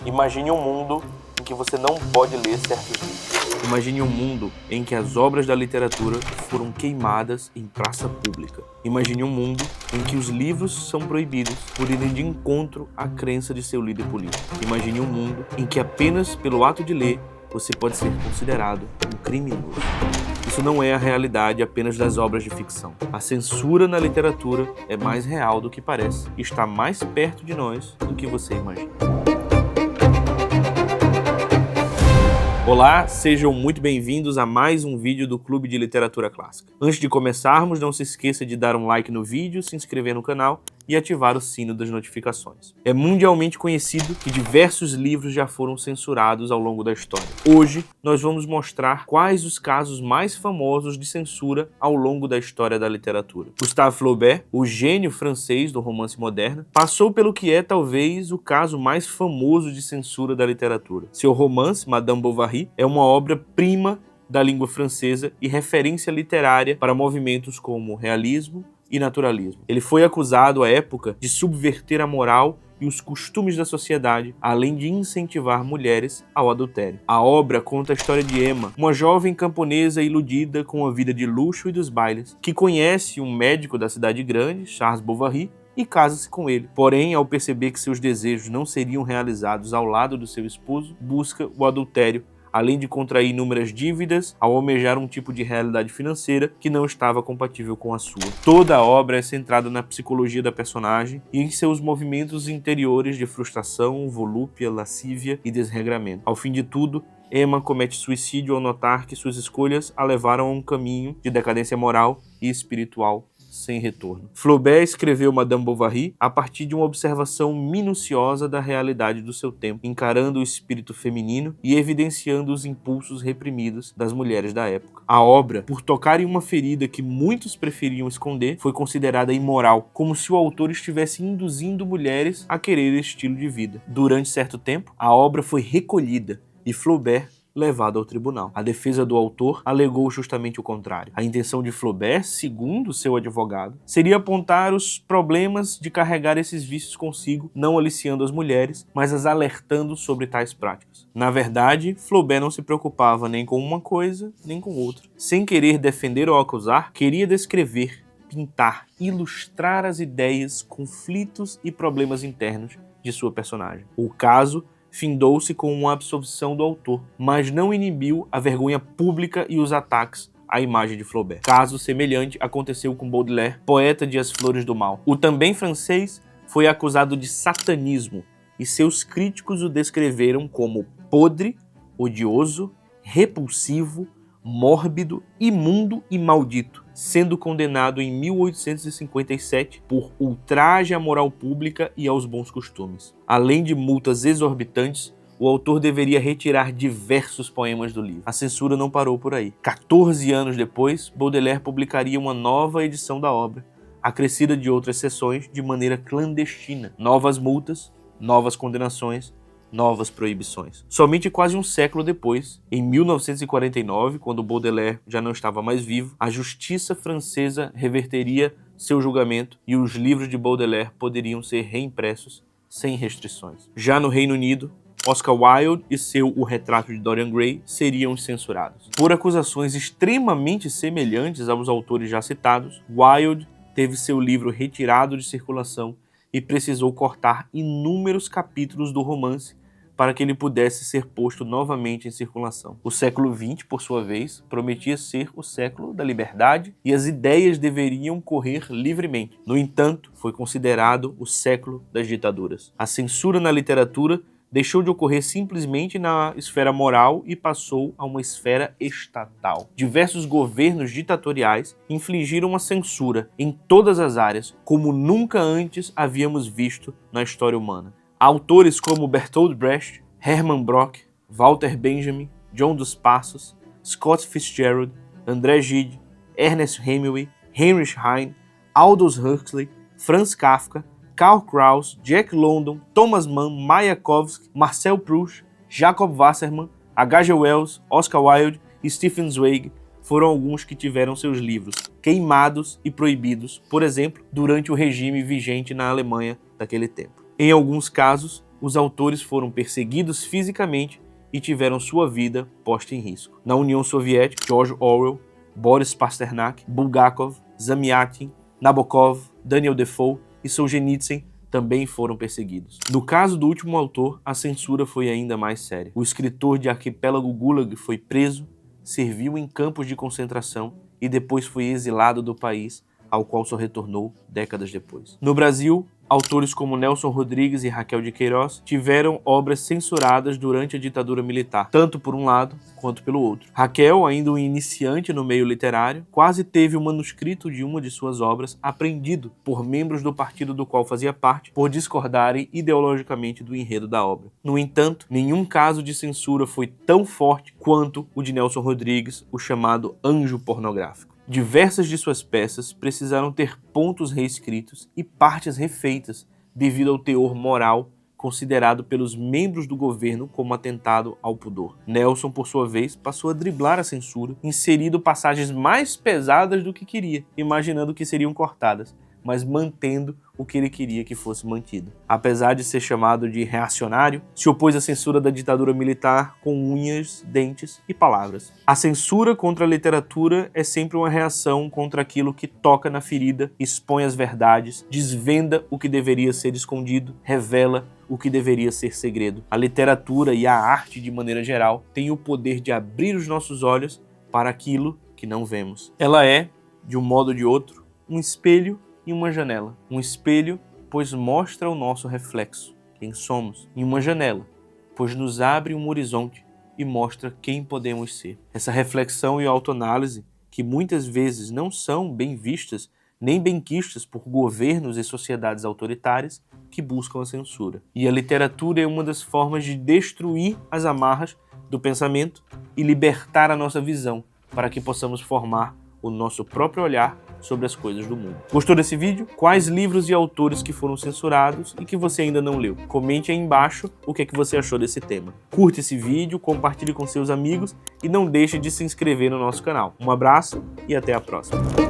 Imagine um mundo em que você não pode ler certos livros. Imagine um mundo em que as obras da literatura foram queimadas em praça pública. Imagine um mundo em que os livros são proibidos por irem de encontro à crença de seu líder político. Imagine um mundo em que apenas pelo ato de ler você pode ser considerado um criminoso. Isso não é a realidade apenas das obras de ficção. A censura na literatura é mais real do que parece e está mais perto de nós do que você imagina. Olá, sejam muito bem-vindos a mais um vídeo do Clube de Literatura Clássica. Antes de começarmos, não se esqueça de dar um like no vídeo, se inscrever no canal e ativar o sino das notificações. É mundialmente conhecido que diversos livros já foram censurados ao longo da história. Hoje, nós vamos mostrar quais os casos mais famosos de censura ao longo da história da literatura. Gustave Flaubert, o gênio francês do romance moderno, passou pelo que é talvez o caso mais famoso de censura da literatura. Seu romance, Madame Bovary, é uma obra-prima da língua francesa e referência literária para movimentos como realismo e naturalismo. Ele foi acusado à época de subverter a moral e os costumes da sociedade, além de incentivar mulheres ao adultério. A obra conta a história de Emma, uma jovem camponesa iludida com a vida de luxo e dos bailes, que conhece um médico da cidade grande, Charles Bovary, e casa-se com ele. Porém, ao perceber que seus desejos não seriam realizados ao lado do seu esposo, busca o adultério, além de contrair inúmeras dívidas ao almejar um tipo de realidade financeira que não estava compatível com a sua. Toda a obra é centrada na psicologia da personagem e em seus movimentos interiores de frustração, volúpia, lascívia e desregramento. Ao fim de tudo, Emma comete suicídio ao notar que suas escolhas a levaram a um caminho de decadência moral e espiritual sem retorno. Flaubert escreveu Madame Bovary a partir de uma observação minuciosa da realidade do seu tempo, encarando o espírito feminino e evidenciando os impulsos reprimidos das mulheres da época. A obra, por tocar em uma ferida que muitos preferiam esconder, foi considerada imoral, como se o autor estivesse induzindo mulheres a querer esse estilo de vida. Durante certo tempo, a obra foi recolhida e Flaubert levado ao tribunal. A defesa do autor alegou justamente o contrário. A intenção de Flaubert, segundo seu advogado, seria apontar os problemas de carregar esses vícios consigo, não aliciando as mulheres, mas as alertando sobre tais práticas. Na verdade, Flaubert não se preocupava nem com uma coisa, nem com outra. Sem querer defender ou acusar, queria descrever, pintar, ilustrar as ideias, conflitos e problemas internos de sua personagem. O caso findou-se com uma absolvição do autor, mas não inibiu a vergonha pública e os ataques à imagem de Flaubert. Caso semelhante aconteceu com Baudelaire, poeta de As Flores do Mal. O também francês foi acusado de satanismo e seus críticos o descreveram como podre, odioso, repulsivo, mórbido, imundo e maldito, sendo condenado em 1857 por ultraje à moral pública e aos bons costumes. Além de multas exorbitantes, o autor deveria retirar diversos poemas do livro. A censura não parou por aí. 14 anos depois, Baudelaire publicaria uma nova edição da obra, acrescida de outras seções de maneira clandestina. Novas multas, novas condenações, novas proibições. Somente quase um século depois, em 1949, quando Baudelaire já não estava mais vivo, a justiça francesa reverteria seu julgamento e os livros de Baudelaire poderiam ser reimpressos sem restrições. Já no Reino Unido, Oscar Wilde e seu O Retrato de Dorian Gray seriam censurados. Por acusações extremamente semelhantes aos autores já citados, Wilde teve seu livro retirado de circulação e precisou cortar inúmeros capítulos do romance para que ele pudesse ser posto novamente em circulação. O século XX, por sua vez, prometia ser o século da liberdade e as ideias deveriam correr livremente. No entanto, foi considerado o século das ditaduras. A censura na literatura deixou de ocorrer simplesmente na esfera moral e passou a uma esfera estatal. Diversos governos ditatoriais infligiram uma censura em todas as áreas, como nunca antes havíamos visto na história humana. Autores como Bertolt Brecht, Hermann Brock, Walter Benjamin, John dos Passos, Scott Fitzgerald, André Gide, Ernest Hemingway, Heinrich Heine, Aldous Huxley, Franz Kafka, Karl Kraus, Jack London, Thomas Mann, Mayakovsky, Marcel Proust, Jacob Wasserman, H.G. Wells, Oscar Wilde e Stefan Zweig foram alguns que tiveram seus livros queimados e proibidos, por exemplo, durante o regime vigente na Alemanha daquele tempo. Em alguns casos, os autores foram perseguidos fisicamente e tiveram sua vida posta em risco. Na União Soviética, George Orwell, Boris Pasternak, Bulgakov, Zamyatin, Nabokov, Daniel Defoe e Solzhenitsyn também foram perseguidos. No caso do último autor, a censura foi ainda mais séria. O escritor de Arquipélago Gulag foi preso, serviu em campos de concentração e depois foi exilado do país, ao qual só retornou décadas depois. No Brasil, autores como Nelson Rodrigues e Raquel de Queiroz tiveram obras censuradas durante a ditadura militar, tanto por um lado quanto pelo outro. Raquel, ainda um iniciante no meio literário, quase teve o manuscrito de uma de suas obras apreendido por membros do partido do qual fazia parte por discordarem ideologicamente do enredo da obra. No entanto, nenhum caso de censura foi tão forte quanto o de Nelson Rodrigues, o chamado Anjo Pornográfico. Diversas de suas peças precisaram ter pontos reescritos e partes refeitas devido ao teor moral considerado pelos membros do governo como atentado ao pudor. Nelson, por sua vez, passou a driblar a censura, inserindo passagens mais pesadas do que queria, imaginando que seriam cortadas, mas mantendo o que ele queria que fosse mantido. Apesar de ser chamado de reacionário, se opôs à censura da ditadura militar com unhas, dentes e palavras. A censura contra a literatura é sempre uma reação contra aquilo que toca na ferida, expõe as verdades, desvenda o que deveria ser escondido, revela o que deveria ser segredo. A literatura e a arte, de maneira geral, têm o poder de abrir os nossos olhos para aquilo que não vemos. Ela é, de um modo ou de outro, um espelho e uma janela. Um espelho, pois mostra o nosso reflexo, quem somos, e uma janela, pois nos abre um horizonte e mostra quem podemos ser. Essa reflexão e autoanálise, que muitas vezes não são bem vistas nem benquistas por governos e sociedades autoritárias que buscam a censura. E a literatura é uma das formas de destruir as amarras do pensamento e libertar a nossa visão, para que possamos formar o nosso próprio olhar sobre as coisas do mundo. Gostou desse vídeo? Quais livros e autores que foram censurados e que você ainda não leu? Comente aí embaixo o que é que você achou desse tema. Curte esse vídeo, compartilhe com seus amigos e não deixe de se inscrever no nosso canal. Um abraço e até a próxima.